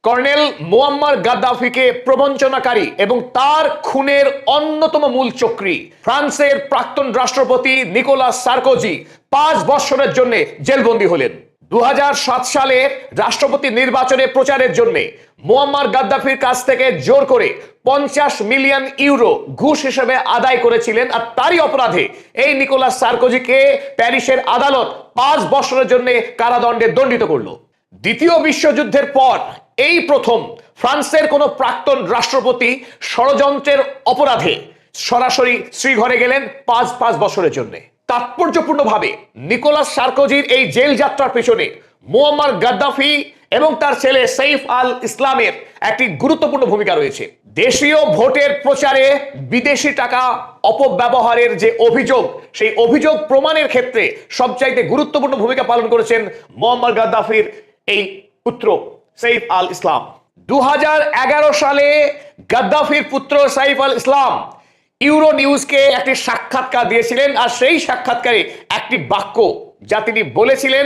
Colonel Muammar গাদ্দাফিকে প্রবঞ্চনাকারী এবং তার খুনের অন্যতম মূল চক্রী ফ্রান্সের প্রাক্তন রাষ্ট্রপতি নিকোলাস সার্কোজি ৫ বছরের জন্য জেলবন্দী হলেন। ২০০৭ সালের রাষ্ট্রপতি নির্বাচনে প্রচারের জন্য মুয়াম্মার গাদ্দাফির কাছ থেকে জোর করে ৫০ মিলিয়ন ইউরো ঘুষ হিসেবে আদায় করেছিলেন। আর তারই অপরাধে এই নিকোলাস সার্কোজিকে প্যারিসের আদালত ৫ বছরের জন্য কারাদণ্ডে দণ্ডিত করল। দ্বিতীয় বিশ্বযুদ্ধের পর এই প্রথম ফ্রান্সের কোন প্রাক্তন রাষ্ট্রপতি ষড়যন্ত্রের অপরাধে সরাসরি শ্রীঘরে গেলেন ৫ বছরের জন্য। তাৎপর্যপূর্ণভাবে নিকোলাস সার্কোজির এই জেল যাত্রার পেছনে মুয়াম্মার গাদ্দাফি এবং তার ছেলে সাইফ আল ইসলামের একটি গুরুত্বপূর্ণ ভূমিকা রয়েছে। দেশীয় ভোটের প্রচারে বিদেশি টাকা অপব্যবহারের যে অভিযোগ, সেই অভিযোগ প্রমাণের ক্ষেত্রে সবচাইতে গুরুত্বপূর্ণ ভূমিকা পালন করেছেন মুয়াম্মার গাদ্দাফির এই পুত্র সাইফ আল ইসলাম। ২০১১ সালে গাদ্দাফির পুত্র সাইফ আল ইসলাম ইউরো নিউজকে একটি সাক্ষাৎকার দিয়েছিলেন। আর সেই সাক্ষাৎকারে একটি বাক্য যা তিনি বলেছিলেন,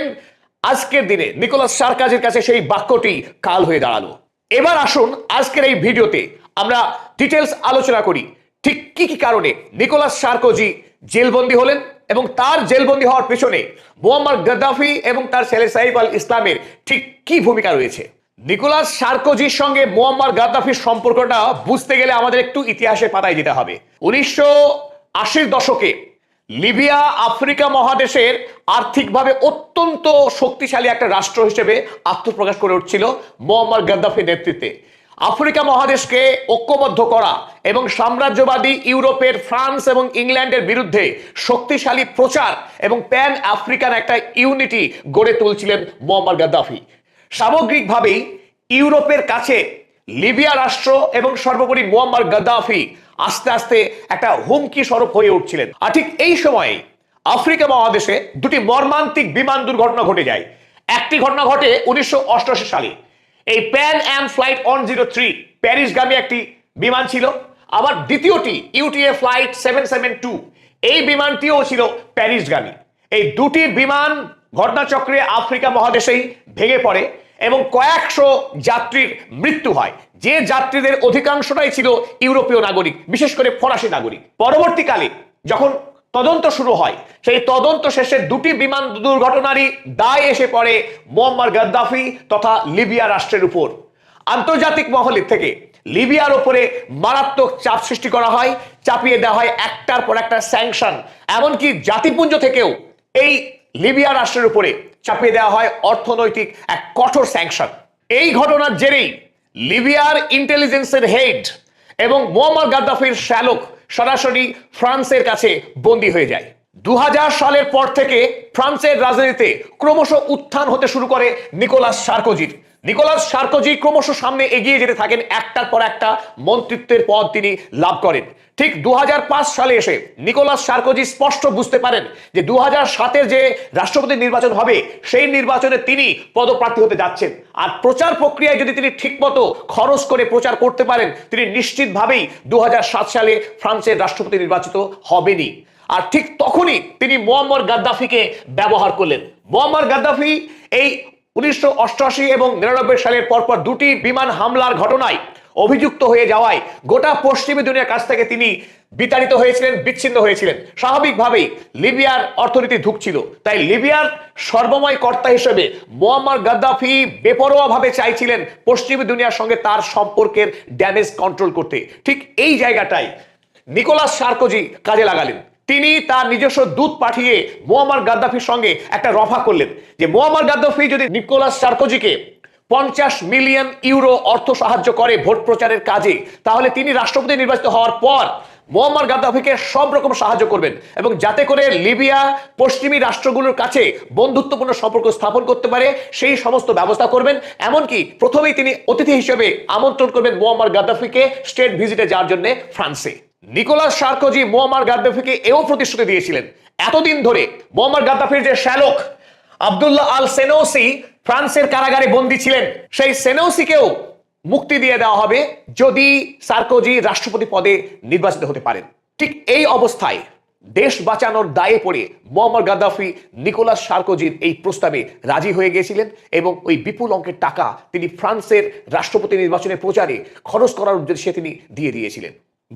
আজকের দিনে নিকোলাস সার্কোজির কাছে সেই বাক্যটি কাল হয়ে দাঁড়ালো। এবার আসুন আজকের এই ভিডিওতে আমরা ডিটেলস আলোচনা করি ঠিক কি কি কারণে নিকোলাস সার্কোজি জেলবন্দী হলেন এবং তার জেলবন্দী হওয়ার পেছনে মুয়াম্মার গাদ্দাফি এবং তার ছেলে সাইফ আল ইসলামের ঠিক কি ভূমিকা রয়েছে। নিকোলাস সার্কোজির সঙ্গে মুয়াম্মার গাদ্দাফির সম্পর্কটা বুঝতে গেলে আমাদের একটু ইতিহাসের পাতায় যেতে হবে। ১৯৮০ দশকে লিবিয়া আফ্রিকা মহাদেশের আর্থিকভাবে অত্যন্ত শক্তিশালী একটা রাষ্ট্র হিসেবে আত্মপ্রকাশ করে উঠছিল মুয়াম্মার গাদ্দাফির নেতৃত্বে। আফ্রিকা মহাদেশকে ঐক্যবদ্ধ করা এবং সাম্রাজ্যবাদী ইউরোপের ফ্রান্স এবং ইংল্যান্ডের বিরুদ্ধে শক্তিশালী প্রচার এবং প্যান আফ্রিকান একটা ইউনিটি গড়ে তুলছিলেন মুয়াম্মার গাদ্দাফি। সামগ্রিকভাবেই ইউরোপের কাছে লিবিয়া রাষ্ট্র এবং সর্বোপরি মুয়াম্মার গাদ্দাফি আস্তে আস্তে একটা হুমকি স্বরূপ হয়ে উঠছিলেন। আর ঠিক এই সময়ে আফ্রিকা মহাদেশে দুটি মর্মান্তিক বিমান দুর্ঘটনা ঘটে যায়। একটি ঘটনা ঘটে ১৯৮৮ সালে, এই প্যান অ্যাম ফ্লাইট 103 প্যারিসগামী একটি বিমান ছিল। আবার দ্বিতীয়টি ইউটিএ ফ্লাইট 772, এই বিমানটিও ছিল প্যারিসগামী। এই দুটি বিমান ঘটনাচক্রে আফ্রিকা মহাদেশেই ভেঙে পড়ে এবং কয়েকশো যাত্রীর মৃত্যু হয়, যে যাত্রীদের অধিকাংশটাই ছিল ইউরোপীয় নাগরিক, বিশেষ করে ফরাসি নাগরিক। পরবর্তীকালে যখন তদন্ত শুরু হয়, সেই তদন্ত শেষে দুটি বিমান দুর্ঘটনারই দায় এসে পড়ে মুয়াম্মার গাদ্দাফি তথা লিবিয়া রাষ্ট্রের উপর। আন্তর্জাতিক মহলের থেকে লিবিয়ার উপরে মারাত্মক চাপ সৃষ্টি করা হয়, চাপিয়ে দেওয়া হয় একটার পর একটা স্যাংশন। এমনকি জাতিপুঞ্জ থেকেও এই লিবিয়া রাষ্ট্রের উপরে চাপিয়ে দেওয়া হয় অর্থনৈতিক এক কঠোর স্যাংশন। এই ঘটনার জেরেই লিবিয়ার ইন্টেলিজেন্সের হেড এবং মুয়াম্মার গাদ্দাফির শ্যালক সরাসরি ফ্রান্সের কাছে বন্দী হয়ে যায়। ২০০০ সালের পর থেকে ফ্রান্সের রাজনীতিতে ক্রমশ উত্থান হতে শুরু করে নিকোলাস সার্কোজির। নিকোলাস সার্কোজি ক্রমশ সামনে এগিয়ে যেতে থাকেন, একটার পর একটা মন্ত্রিত্বের পদ তিনি লাভ করেন। ঠিক ২০০৫ সালে এসে নিকোলাস সার্কোজি স্পষ্ট বুঝতে পারেন যে ২০০৭-এর যে রাষ্ট্রপতি নির্বাচন হবে, সেই নির্বাচনে তিনি পদপ্রার্থী হতে যাচ্ছেন। আর প্রচার প্রক্রিয়ায় যদি তিনি ঠিকমতো খরচ করে প্রচার করতে পারেন, তিনি নিশ্চিতভাবেই ২০০৭ সালে ফ্রান্সের রাষ্ট্রপতি নির্বাচিত হবেনই। আর ঠিক তখনই তিনি মুয়াম্মার গাদ্দাফিকে ব্যবহার করলেন। মুয়াম্মার গাদ্দাফি এই ১৯৮৮ এবং ৯৯ সালের পরপর দুটি বিমান হামলার ঘটনায় অভিযুক্ত হয়ে যাওয়ায় গোটা পশ্চিমী দুনিয়ার কাছ থেকে তিনি বিতাড়িত হয়েছিলেন, বিচ্ছিন্ন হয়েছিলেন। স্বাভাবিকভাবেই লিবিয়ার অর্থনীতি ধুঁকছিল, তাই লিবিয়ার সর্বময় কর্তা হিসেবে মুয়াম্মার গাদ্দাফি বেপরোয়াভাবে চাইছিলেন পশ্চিমী দুনিয়ার সঙ্গে তার সম্পর্কের ড্যামেজ কন্ট্রোল করতে। ঠিক এই জায়গাটাই নিকোলাস সার্কোজি কাজে লাগালেন। তিনি তার নিজস্ব দূত পাঠিয়ে মুয়াম্মার গাদ্দাফির সঙ্গে একটা রফা করলেন যে মুয়াম্মার গাদ্দাফি যদি নিকোলাস সার্কোজিকে ৫০ মিলিয়ন ইউরো অর্থ সাহায্য করে ভোট প্রচারের কাজে, তাহলে তিনি রাষ্ট্রপতি নির্বাচিত হওয়ার পর মুয়াম্মার গাদ্দাফিকে সব রকম সাহায্য করবেন এবং যাতে করে লিবিয়া পশ্চিমী রাষ্ট্রগুলোর কাছে বন্ধুত্বপূর্ণ সম্পর্ক স্থাপন করতে পারে সেই সমস্ত ব্যবস্থা করবেন। এমনকি প্রথমেই তিনি অতিথি হিসেবে আমন্ত্রণ করবেন মুয়াম্মার গাদ্দাফিকে স্টেট ভিজিটে যাওয়ার জন্য ফ্রান্সে। নিকোলাস সার্কোজি মুয়াম্মার গাদ্দাফিকে এও প্রতিশ্রুতি দিয়েছিলেন, এতদিন ধরে মুয়াম্মার গাদ্দাফির যে শ্যালক আব্দুল্লাহ আল সেনৌসি ফ্রান্সের কারাগারে বন্দী ছিলেন, সেই সেনৌসিকেও মুক্তি দিয়ে দেওয়া হবে যদি সার্কোজি রাষ্ট্রপতি পদে নির্বাচিত হতে পারেন। ঠিক এই অবস্থায় দেশ বাঁচানোর দায়ে পড়ে মুয়াম্মার গাদ্দাফি নিকোলাস সার্কোজির এই প্রস্তাবে রাজি হয়ে গিয়েছিলেন এবং ওই বিপুল অঙ্কের টাকা তিনি ফ্রান্সের রাষ্ট্রপতি নির্বাচনের প্রচারে খরচ করার উদ্দেশ্যে তিনি দিয়ে দিয়েছিলেন।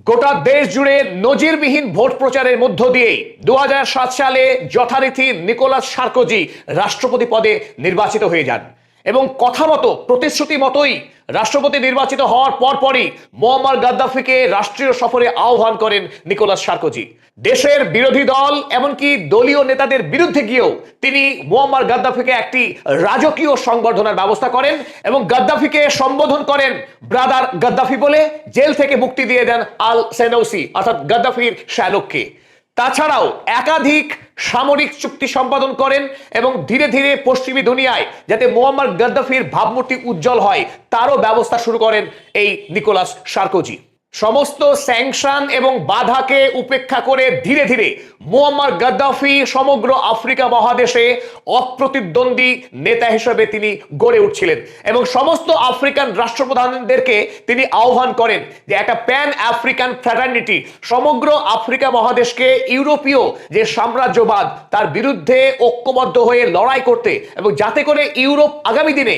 গোটা দেশ জুড়ে নজিরবিহীন ভোট প্রচারের মধ্য দিয়েই 2007 সালে যথারীতি নিকোলাস সার্কোজি রাষ্ট্রপতি পদে নির্বাচিত হয়ে যান এবং কথা মতো প্রতিশ্রুতি মতোই রাষ্ট্রপতি নির্বাচিত হওয়ার পরপরই মুয়াম্মার গাদ্দাফিকে রাষ্ট্রীয় সফরে আহ্বান করেন নিকোলাস সার্কোজি। দেশের বিরোধী দল এমনকি দলীয় নেতাদের বিরুদ্ধে গিয়েও তিনি মুয়াম্মার গাদ্দাফিকে একটি রাজকীয় সংবর্ধনার ব্যবস্থা করেন এবং গাদ্দাফিকে সম্বোধন করেন ব্রাদার গাদ্দাফি বলে জেল থেকে মুক্তি দিয়ে দেন আল সেনৌসি অর্থাৎ গাদ্দাফির শ্যালককে। তাছাড়াও একাধিক সামরিক চুক্তি সম্পাদন করেন এবং ধীরে ধীরে পশ্চিমী দুনিয়ায় যাতে মুয়াম্মার গাদ্দাফির ভাবমূর্তি উজ্জ্বল হয় তারও ব্যবস্থা শুরু করেন এই নিকোলাস সার্কোজি। সমস্ত স্যাংশন এবং বাধাকে উপেক্ষা করে ধীরে ধীরে মুয়াম্মার গাদ্দাফি সমগ্র আফ্রিকা মহাদেশে অপ্রতিদ্বন্দ্বী নেতা হিসেবে তিনি গড়ে উঠছিলেন এবং সমস্ত আফ্রিকান রাষ্ট্রপ্রধানদেরকে তিনি আহ্বান করেন যে একটা প্যান আফ্রিকান ফ্র্যাটার্নিটি সমগ্র আফ্রিকা মহাদেশকে ইউরোপীয় যে সাম্রাজ্যবাদ তার বিরুদ্ধে ঐক্যবদ্ধ হয়ে লড়াই করতে এবং যাতে করে ইউরোপ আগামী দিনে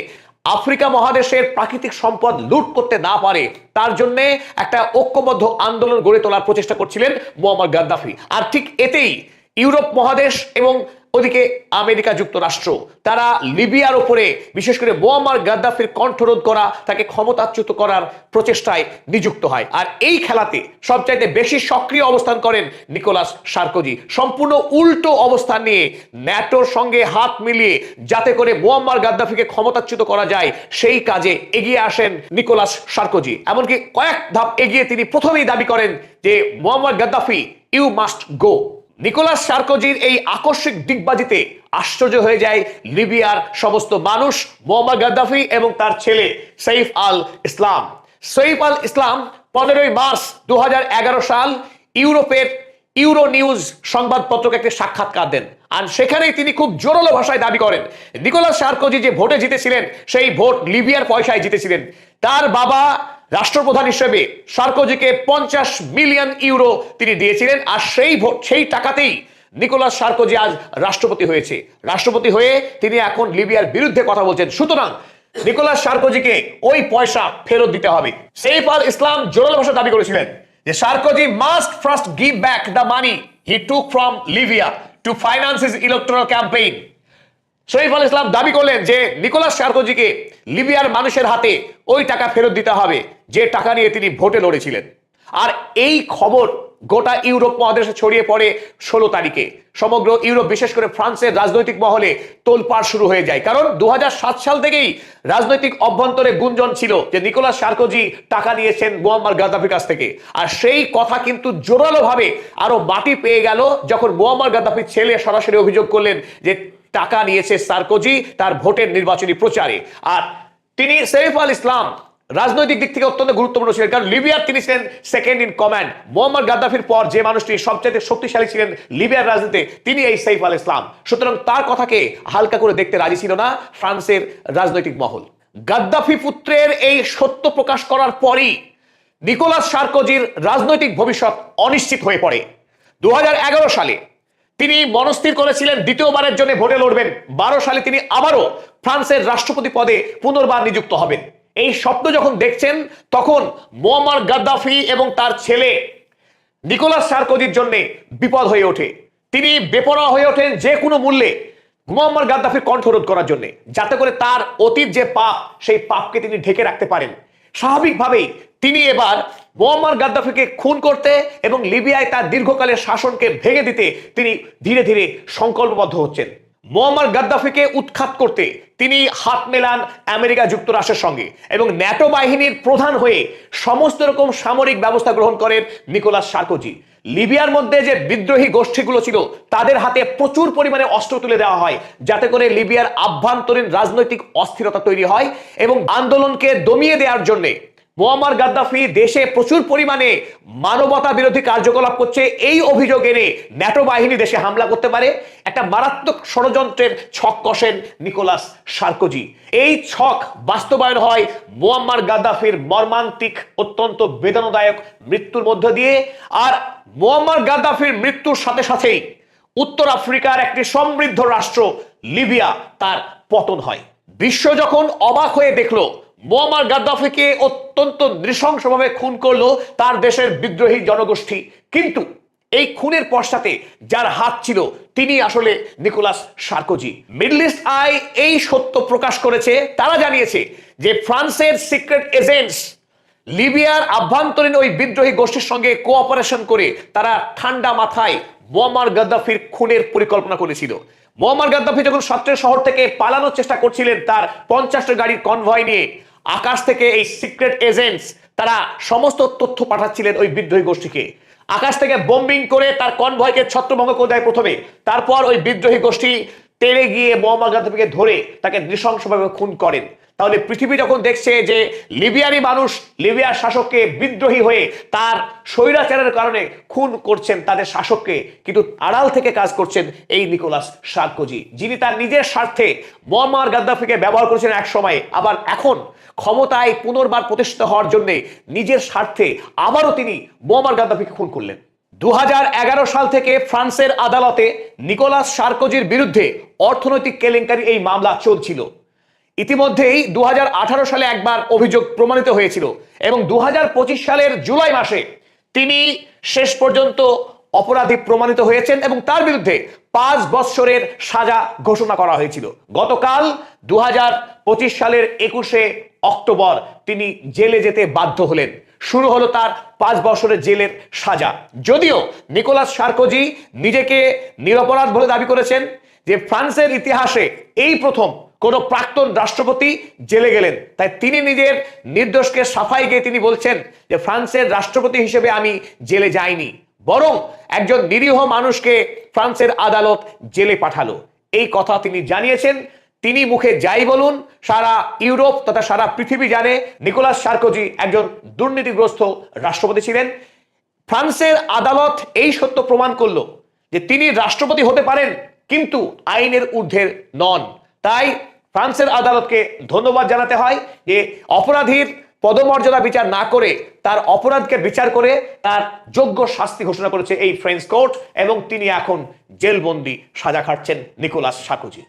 আফ্রিকা মহাদেশের প্রাকৃতিক সম্পদ লুট করতে না পারে তার জন্য একটা ঐক্যবদ্ধ আন্দোলন গড়ে তোলার প্রচেষ্টা করছিলেন মুয়াম্মার গাদ্দাফি। আর ঠিক এতেই ইউরোপ মহাদেশ এবং ওদিকে আমেরিকা যুক্তরাষ্ট্র তারা লিবিয়ার উপরে বিশেষ করে মুয়াম্মার গাদ্দাফির কণ্ঠরোধ করা তাকে ক্ষমতাচ্যুত করার প্রচেষ্টায় নিযুক্ত হয়। আর এই খেলাতে সবচাইতে বেশি সক্রিয় অবস্থান করেন নিকোলাস সার্কোজি, সম্পূর্ণ উল্টো অবস্থান নিয়ে ন্যাটোর সঙ্গে হাত মিলিয়ে যাতে করে মুয়াম্মার গাদ্দাফিকে ক্ষমতাচ্যুত করা যায় সেই কাজে এগিয়ে আসেন নিকোলাস সার্কোজি। এমনকি কয়েক ধাপ এগিয়ে তিনি প্রথমেই দাবি করেন যে Muammar Gaddafi you must go. Nicolas সার্কোজির এই আকস্মিক দিগবাজিতে আশ্চর্য হয়ে যায় লিবিয়ার সমস্ত মানুষ, মুয়াম্মার গাদ্দাফি এবং তার ছেলে সৈফ আল ইসলাম। সৈফ আল ইসলাম 15 মার্চ 2011 সাল ইউরোপের ইউরো নিউজ সংবাদপত্রকে একটি সাক্ষাৎকার দেন আর সেখানেই তিনি খুব জোরালো ভাষায় দাবি করেন নিকোলাস সার্কোজি যে ভোটে জিতেছিলেন সেই ভোট লিবিয়ার পয়সায় জিতেছিলেন। তার বাবা রাষ্ট্রপ্রধান হিসেবে সার্কোজিকে 50 মিলিয়ন ইউরো তিনি দিয়েছিলেন আর সেই ভোট সেই টাকাতেই নিকোলাস সার্কোজি আজ রাষ্ট্রপতি হয়েছে। রাষ্ট্রপতি হয়ে তিনি এখন লিবিয়ার বিরুদ্ধে কথা বলছেন। সুতরাং নিকোলাস সার্কোজিকে ওই পয়সা ফেরত দিতে হবে। সৈফ আল ইসলাম জোরালো ভাষায় দাবি করেছিলেন যে Sarkozy must first give back the money he took from Libya to finance his electoral campaign. Saif al Islam দাবি করলেন যে নিকোলাস সার্কোজিকে লিবিয়ার মানুষের হাতে ওই টাকা ফেরত দিতে হবে যে টাকা নিয়ে তিনি ভোটে লড়েছিলেন। আর এই খবর গোটা ইউরোপ মহাদেশে ছড়িয়ে পড়ে 16 তারিখে। সমগ্র ইউরোপ বিশেষ করে ফ্রান্সের রাজনৈতিক মহলে তোলপাড় শুরু হয়ে যায়, কারণ 2007 সাল থেকেই রাজনৈতিক অভ্যন্তরে গুঞ্জন ছিল যে নিকোলাস সার্কোজি টাকা নিয়েছেন মুয়াম্মার গাদ্দাফির কাছ থেকে। আর সেই কথা কিন্তু জোরালোভাবে আরো মাটি পেয়ে গেল যখন মুয়াম্মার গাদ্দাফির ছেলে সরাসরি অভিযোগ করলেন যে টাকা নিয়েছে সার্কোজি তার ভোটের নির্বাচনী প্রচারে। আর তিনি সৈফ আল ইসলাম রাজনৈতিক দিক থেকে অত্যন্ত গুরুত্বপূর্ণ ছিলেন, কারণ লিবিয়ার তিনি ছিলেন সেকেন্ড ইন কমান্ড। মুয়াম্মার গাদ্দাফির পর যে মানুষটি সবচেয়ে শক্তিশালী ছিলেন লিবিয়ার রাজনীতিতে তিনি এই সৈফ আল ইসলাম। সুতরাং তার কথাকে হালকা করে দেখতে রাজি ছিল না ফ্রান্সের রাজনৈতিক মহল। গাদ্দাফি পুত্রের এই সত্য প্রকাশ করার পরই নিকোলাস সার্কোজির রাজনৈতিক ভবিষ্যৎ অনিশ্চিত হয়ে পড়ে। 2011 সালে তিনি মনস্থির করেছিলেন দ্বিতীয়বারের জন্য ভোটে লড়বেন। 12 সালে তিনি আবারও ফ্রান্সের রাষ্ট্রপতি পদে পুনর্বার নিযুক্ত হবেন। এই স্বপ্ন যখন দেখছেন তখন মুয়াম্মার গাদ্দাফি এবং তার ছেলে নিকোলাস সার্কোজির জন্য বিপদ হয়ে ওঠে। তিনি বেপরোয়া হয়ে ওঠেন যে কোনো মূল্যে মুয়াম্মার গাদ্দাফির কণ্ঠরোধ করার জন্য, যাতে করে তার অতীত যে পাপ সেই পাপকে তিনি ঢেকে রাখতে পারেন। স্বাভাবিকভাবেই তিনি এবার মুয়াম্মার গাদ্দাফিকে খুন করতে এবং লিবিয়ায় তার দীর্ঘকালের শাসনকে ভেঙে দিতে তিনি ধীরে ধীরে সংকল্পবদ্ধ হচ্ছেন। মুয়াম্মার গাদ্দাফিকে উৎখাত করতে তিনি হাত মেলান আমেরিকা যুক্তরাষ্ট্রের সঙ্গে এবং ন্যাটো বাহিনীর প্রধান হয়ে সমস্ত রকম সামরিক ব্যবস্থা গ্রহণ করেন নিকোলাস সার্কোজি। লিবিয়ার মধ্যে যে বিদ্রোহী গোষ্ঠীগুলো ছিল তাদের হাতে প্রচুর পরিমাণে অস্ত্র তুলে দেওয়া হয়, যাতে করে লিবিয়ার আভ্যন্তরীণ রাজনৈতিক অস্থিরতা তৈরি হয় এবং আন্দোলনকে দমিয়ে দেওয়ার জন্য মুয়াম্মার গাদ্দাফি দেশে প্রচুর পরিমাণে মানবতা বিরোধী কার্যকলাপ করছে এই অভিযোগ এনে ন্যাটো বাহিনী দেশে হামলা করতে পারে। একটা মারাত্মক ষড়যন্ত্রের ছক কষেন নিকোলাস সার্কোজি। এই ছক বাস্তবায়ন হয় মুয়াম্মার গাদ্দাফির মর্মান্তিক অত্যন্ত বেদনাদায়ক মৃত্যুর মধ্য দিয়ে। আর মুয়াম্মার গাদ্দাফির মৃত্যুর সাথে সাথেই উত্তর আফ্রিকার একটি সমৃদ্ধ রাষ্ট্র লিবিয়া তার পতন হয়। বিশ্ব যখন অবাক হয়ে দেখলো মুয়াম্মার গাদ্দাফিকে অত্যন্ত নৃশংসভাবে খুন করলো তার দেশের বিদ্রোহী জনগোষ্ঠী, কিন্তু এই খুনের পশ্চাতে যার হাত ছিল তিনি আসলে Nicolas Sarkozy. Middle East Eye এই সত্য প্রকাশ করেছে। তারা জানিয়েছে যে ফ্রান্সের সিক্রেট এজেন্টস লিবিয়ার আভ্যন্তরীণ ওই বিদ্রোহী গোষ্ঠীর সঙ্গে কোঅপারেশন করে তারা ঠান্ডা মাথায় মুয়াম্মার গাদ্দাফির খুনের পরিকল্পনা করেছিল। মুয়াম্মার গাদ্দাফি যখন সত্রের শহর থেকে পালানোর চেষ্টা করছিলেন তার 50টা গাড়ির কনভয় নিয়ে, আকাশ থেকে এই সিক্রেট এজেন্টস তারা সমস্ত তথ্য পাঠাচ্ছিলেন ওই বিদ্রোহী গোষ্ঠীকে। আকাশ থেকে বোম্বিং করে তার কনভয়কে ছত্রভঙ্গ করে দেয় প্রথমে, তারপর ওই বিদ্রোহী গোষ্ঠী তেড়ে গিয়ে মুয়াম্মার গাদ্দাফিকে ধরে তাকে নৃশংসভাবে খুন করেন। তাহলে পৃথিবী যখন দেখছে যে লিবিয়ারই মানুষ লিবিয়ার শাসককে বিদ্রোহী হয়ে তার স্বৈরাচারের কারণে খুন করছেন তাদের শাসককে, কিন্তু আড়াল থেকে কাজ করছেন এই নিকোলাস সার্কোজি, যিনি তার নিজের স্বার্থে মুয়াম্মার গাদ্দাফিকে ব্যবহার করেছেন এক সময়, আবার এখন ক্ষমতায় পুনর্বার প্রতিষ্ঠিত হওয়ার জন্য নিজের স্বার্থে আবারও তিনি মুয়াম্মার গাদ্দাফিকে খুন করলেন। 2011 সাল থেকে ফ্রান্সের আদালতে নিকোলাস সার্কোজির বিরুদ্ধে অর্থনৈতিক কেলেঙ্কারি এই মামলা চলছিল। ইতিমধ্যেই 2018 সালে একবার অভিযোগ প্রমাণিত হয়েছিল এবং 2025 সালের জুলাই মাসে তিনি শেষ পর্যন্ত অপরাধী প্রমাণিত হয়েছেন এবং তার বিরুদ্ধে 5 বছরের সাজা ঘোষণা করা হয়েছিল। গতকাল 2025 সালের 21শে অক্টোবর তিনি জেলে যেতে বাধ্য হলেন। শুরু হলো তার 5 বছরের জেলের সাজা। যদিও নিকোলাস সার্কোজি নিজেকে নিরপরাধ বলে দাবি করেছেন, যে ফ্রান্সের ইতিহাসে এই প্রথম কোন প্রাক্তন রাষ্ট্রপতি জেলে গেলেন, তাই তিনি নিজের নির্দোষকে সাফাই গিয়ে তিনি বলছেন যে ফ্রান্সের রাষ্ট্রপতি হিসেবে আমি জেলে যাইনি, বরং একজন নিরীহ মানুষকে ফ্রান্সের আদালত জেলে পাঠালো। এই কথা তিনি জানিয়েছেন। তিনি মুখে যাই বলুন, সারা ইউরোপ তথা সারা পৃথিবী জানে নিকোলাস সার্কোজি একজন দুর্নীতিগ্রস্ত রাষ্ট্রপতি ছিলেন। ফ্রান্সের আদালত এই সত্য প্রমাণ করলো যে তিনি রাষ্ট্রপতি হতে পারেন কিন্তু আইনের ঊর্ধ্বে নন। তাই ফ্রান্সের আদালতকে ধন্যবাদ জানাতে হয় যে অপরাধীর পদমর্যাদা বিচার না করে তার অপরাধকে বিচার করে তার যোগ্য শাস্তি ঘোষণা করেছে এই ফ্রেঞ্চ কোর্ট, এবং তিনি এখন জেলবন্দি সাজা খাটছেন নিকোলাস সার্কোজি।